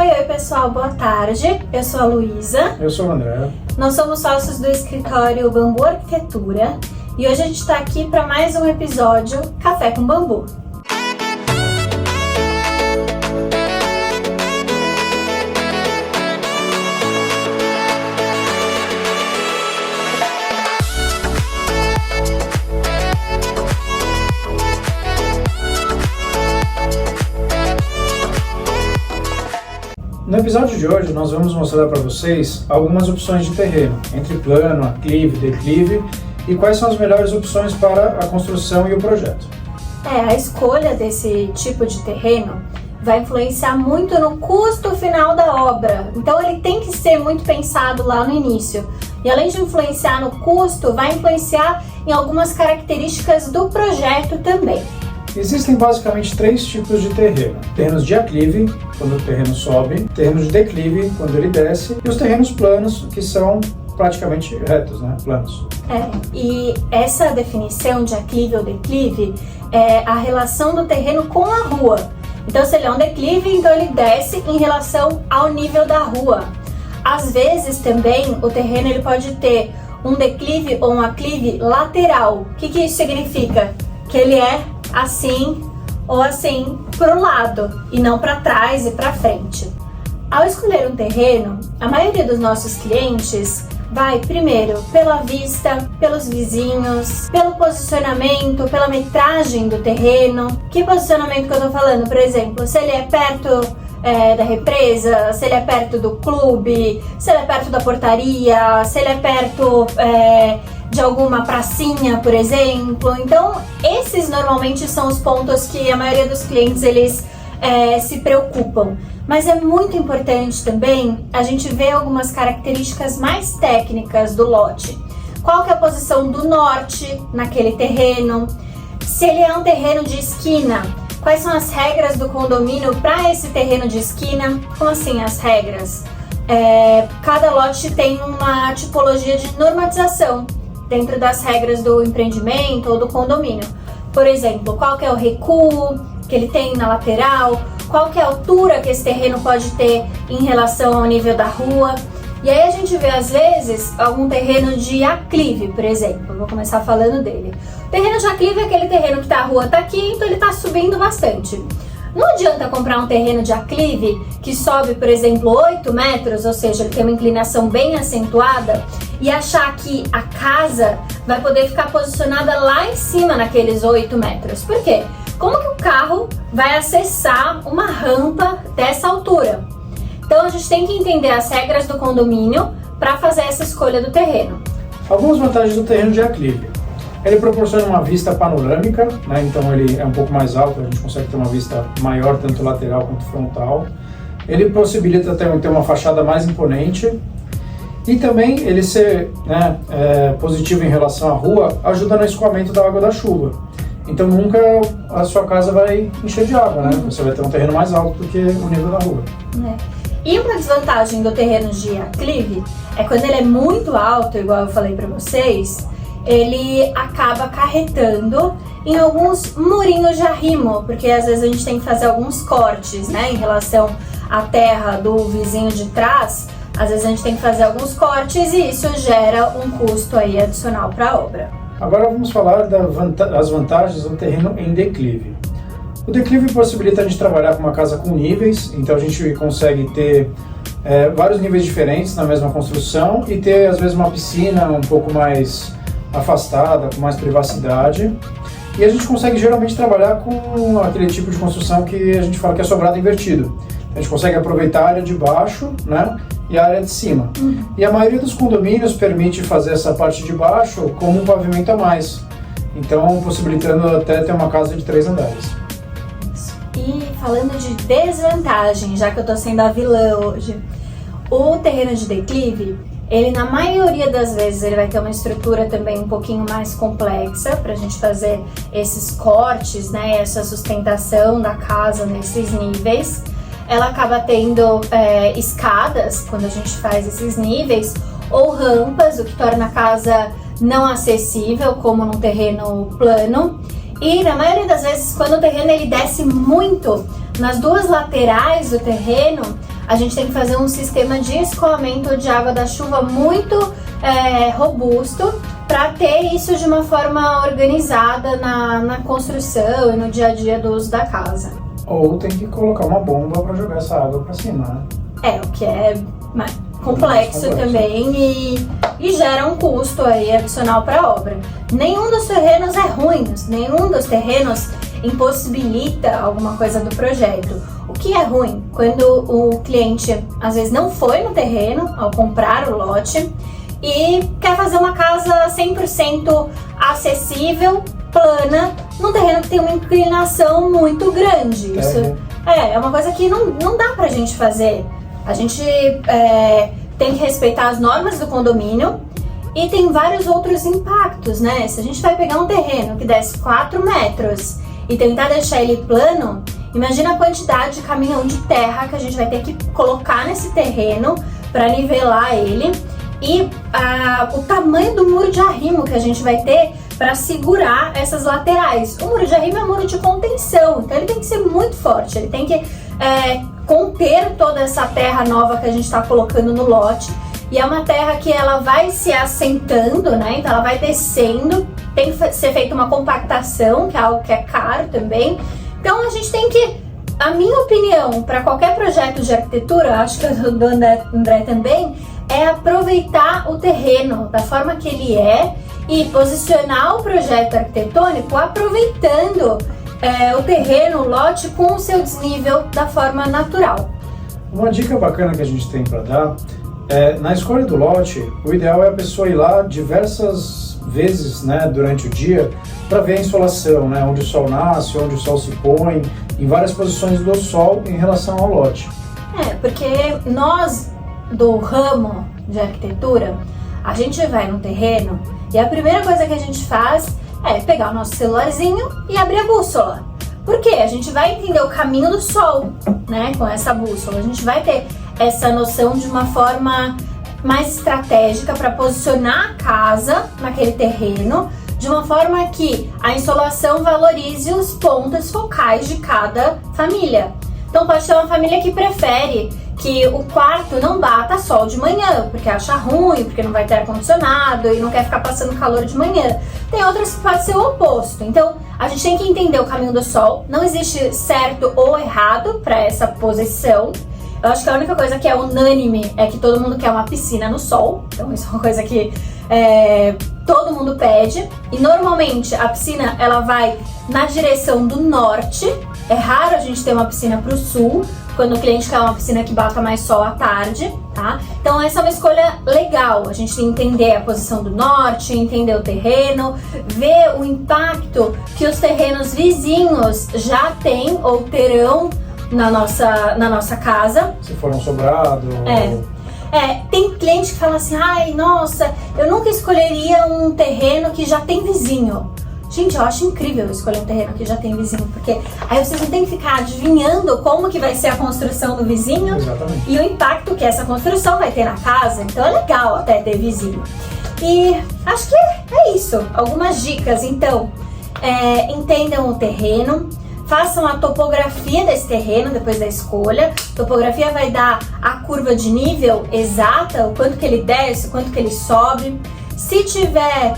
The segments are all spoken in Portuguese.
Oi pessoal, boa tarde. Eu sou a Luísa. Eu sou o André. Nós somos sócios do escritório Bambu Arquitetura e hoje a gente está aqui para mais um episódio Café com Bambu. No episódio de hoje nós vamos mostrar para vocês algumas opções de terreno, entre plano, aclive, declive e quais são as melhores opções para a construção e o projeto. A escolha desse tipo de terreno vai influenciar muito no custo final da obra, então ele tem que ser muito pensado lá no início. E além de influenciar no custo, vai influenciar em algumas características do projeto também. Existem basicamente três tipos de terreno: terrenos de aclive, quando o terreno sobe, terrenos de declive, quando ele desce, e os terrenos planos, que são praticamente retos, né? Planos. E essa definição de aclive ou declive é a relação do terreno com a rua. Então, se ele é um declive, então ele desce em relação ao nível da rua. Às vezes também o terreno ele pode ter um declive ou um aclive lateral. O que isso significa? Que ele é assim ou assim para o lado e não para trás e para frente. Ao escolher um terreno, a maioria dos nossos clientes vai primeiro pela vista, pelos vizinhos, pelo posicionamento, pela metragem do terreno. Que posicionamento que eu tô falando? Por exemplo, se ele é perto da represa, se ele é perto do clube, se ele é perto da portaria, se ele é perto de alguma pracinha, por exemplo. Então, esses normalmente são os pontos que a maioria dos clientes eles se preocupam. Mas é muito importante também a gente ver algumas características mais técnicas do lote. Qual que é a posição do norte naquele terreno? Se ele é um terreno de esquina, quais são as regras do condomínio para esse terreno de esquina? Como assim as regras? Cada lote tem uma tipologia de normatização dentro das regras do empreendimento ou do condomínio. Por exemplo, qual que é o recuo que ele tem na lateral, qual que é a altura que esse terreno pode ter em relação ao nível da rua. E aí a gente vê às vezes algum terreno de aclive, por exemplo, vou começar falando dele. O terreno de aclive é aquele terreno que a rua está aqui, então ele está subindo bastante. Não adianta comprar um terreno de aclive que sobe, por exemplo, 8 metros, ou seja, ele tem uma inclinação bem acentuada, e achar que a casa vai poder ficar posicionada lá em cima naqueles 8 metros. Por quê? Como que o carro vai acessar uma rampa dessa altura? Então a gente tem que entender as regras do condomínio para fazer essa escolha do terreno. Algumas vantagens do terreno de aclive: ele proporciona uma vista panorâmica, né? Então ele é um pouco mais alto, a gente consegue ter uma vista maior, tanto lateral quanto frontal. Ele possibilita ter uma fachada mais imponente. E também ele ser positivo em relação à rua ajuda no escoamento da água da chuva. Então nunca a sua casa vai encher de água, né? Você vai ter um terreno mais alto do que o nível da rua. E uma desvantagem do terreno de aclive é quando ele é muito alto, igual eu falei para vocês, ele acaba acarretando em alguns murinhos de arrimo, porque às vezes a gente tem que fazer alguns cortes, né, em relação à terra do vizinho de trás. Às vezes a gente tem que fazer alguns cortes e isso gera um custo aí adicional para a obra. Agora vamos falar das vantagens do terreno em declive. O declive possibilita a gente trabalhar com uma casa com níveis, então a gente consegue ter vários níveis diferentes na mesma construção e ter às vezes uma piscina um pouco mais afastada, com mais privacidade. E a gente consegue geralmente trabalhar com aquele tipo de construção que a gente fala que é sobrado invertido. A gente consegue aproveitar a área de baixo, né, e a área de cima. E a maioria dos condomínios permite fazer essa parte de baixo como um pavimento a mais. Então, possibilitando até ter uma casa de 3 andares. E falando de desvantagem, já que eu tô sendo a vilã hoje, o terreno de declive, ele na maioria das vezes ele vai ter uma estrutura também um pouquinho mais complexa para a gente fazer esses cortes, né, essa sustentação da casa nesses níveis. Ela acaba tendo escadas quando a gente faz esses níveis ou rampas, o que torna a casa não acessível como num terreno plano. E na maioria das vezes, quando o terreno ele desce muito nas duas laterais do terreno, a gente tem que fazer um sistema de escoamento de água da chuva muito robusto para ter isso de uma forma organizada na construção e no dia a dia do uso da casa. Ou tem que colocar uma bomba para jogar essa água para cima, né? O que é complexo também e gera um custo aí adicional para a obra. Nenhum dos terrenos é ruim, nenhum dos terrenos impossibilita alguma coisa do projeto. O que é ruim? Quando o cliente às vezes não foi no terreno ao comprar o lote e quer fazer uma casa 100% acessível, plana, num terreno que tem uma inclinação muito grande. Isso é uma coisa que não dá pra gente fazer. A gente tem que respeitar as normas do condomínio e tem vários outros impactos, né? Se a gente vai pegar um terreno que desce 4 metros e tentar deixar ele plano, imagina a quantidade de caminhão de terra que a gente vai ter que colocar nesse terreno para nivelar ele e o tamanho do muro de arrimo que a gente vai ter para segurar essas laterais. O muro de arrimo é um muro de contenção, então ele tem que ser muito forte, ele tem que conter toda essa terra nova que a gente está colocando no lote. E é uma terra que ela vai se assentando, né? Então ela vai descendo, tem que ser feita uma compactação, que é algo que é caro também. Então a gente tem que, a minha opinião, para qualquer projeto de arquitetura, acho que do André também, é aproveitar o terreno da forma que ele é e posicionar o projeto arquitetônico aproveitando o terreno, o lote, com o seu desnível da forma natural. Uma dica bacana que a gente tem para dar na escolha do lote, o ideal é a pessoa ir lá diversas vezes, né, durante o dia para ver a insolação, né, onde o sol nasce, onde o sol se põe, em várias posições do sol em relação ao lote. Porque nós do ramo de arquitetura, a gente vai no terreno e a primeira coisa que a gente faz é pegar o nosso celularzinho e abrir a bússola. Por quê? A gente vai entender o caminho do sol, né, com essa bússola. A gente vai ter essa noção de uma forma mais estratégica para posicionar a casa naquele terreno, de uma forma que a insolação valorize os pontos focais de cada família. Então pode ter uma família que prefere que o quarto não bata sol de manhã, porque acha ruim, porque não vai ter ar-condicionado e não quer ficar passando calor de manhã. Tem outras que pode ser o oposto. Então a gente tem que entender o caminho do sol, não existe certo ou errado para essa posição. Eu acho que a única coisa que é unânime é que todo mundo quer uma piscina no sol. Então isso é uma coisa que todo mundo pede. E normalmente a piscina ela vai na direção do norte. É raro a gente ter uma piscina para o sul, quando o cliente quer uma piscina que bata mais sol à tarde, tá? Então essa é uma escolha legal. A gente tem que entender a posição do norte, entender o terreno, ver o impacto que os terrenos vizinhos já têm ou terão na nossa casa. Se for um sobrado. Tem cliente que fala assim, ai, nossa, eu nunca escolheria um terreno que já tem vizinho. Gente, eu acho incrível escolher um terreno que já tem vizinho, porque aí vocês não tem que ficar adivinhando como que vai ser a construção do vizinho. Exatamente. E o impacto que essa construção vai ter na casa. Então é legal até ter vizinho. E acho que é isso. Algumas dicas, então. Entendam o terreno. Façam a topografia desse terreno depois da escolha. A topografia vai dar a curva de nível exata, o quanto que ele desce, o quanto que ele sobe. Se tiver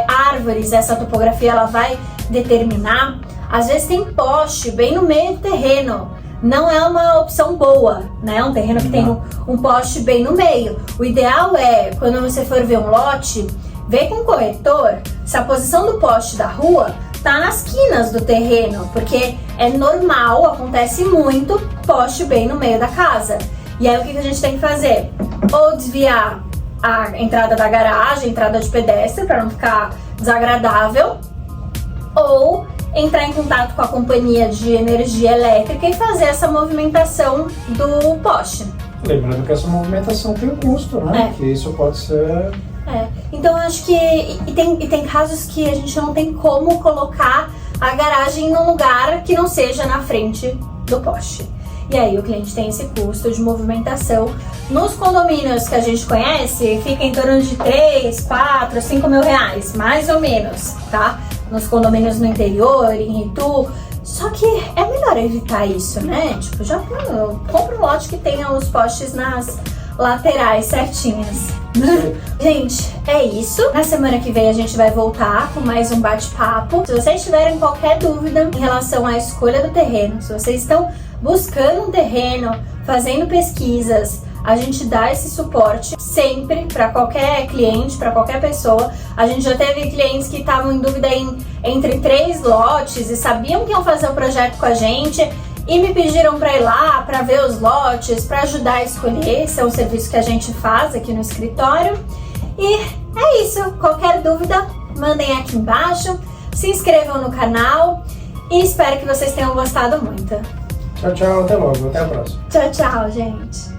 árvores, essa topografia ela vai determinar. Às vezes tem poste bem no meio do terreno. Não é uma opção boa, né? Um terreno que tem um poste bem no meio. O ideal é, quando você for ver um lote, ver com o corretor se a posição do poste da rua tá nas quinas do terreno, porque é normal, acontece muito, poste bem no meio da casa. E aí o que a gente tem que fazer? Ou desviar a entrada da garagem, entrada de pedestre, para não ficar desagradável, ou entrar em contato com a companhia de energia elétrica e fazer essa movimentação do poste. Lembrando que essa movimentação tem um custo, né? Que isso pode ser... Então eu acho que tem casos que a gente não tem como colocar a garagem num lugar que não seja na frente do poste. E aí o cliente tem esse custo de movimentação. Nos condomínios que a gente conhece, fica em torno de 3, 4, 5 mil reais, mais ou menos, tá? Nos condomínios no interior, em Itu, Só que é melhor evitar isso, né? Tipo, já compra um lote que tenha os postes nas laterais certinhas. Gente, é isso. Na semana que vem a gente vai voltar com mais um bate-papo. Se vocês tiverem qualquer dúvida em relação à escolha do terreno, se vocês estão buscando um terreno, fazendo pesquisas, a gente dá esse suporte sempre para qualquer cliente, para qualquer pessoa. A gente já teve clientes que estavam em dúvida entre 3 lotes e sabiam que iam fazer um projeto com a gente e me pediram para ir lá, para ver os lotes, para ajudar a escolher. Esse é um serviço que a gente faz aqui no escritório. E é isso. Qualquer dúvida, mandem aqui embaixo. Se inscrevam no canal e espero que vocês tenham gostado muito. Tchau, tchau. Até logo. Até a próxima. Tchau, tchau, gente.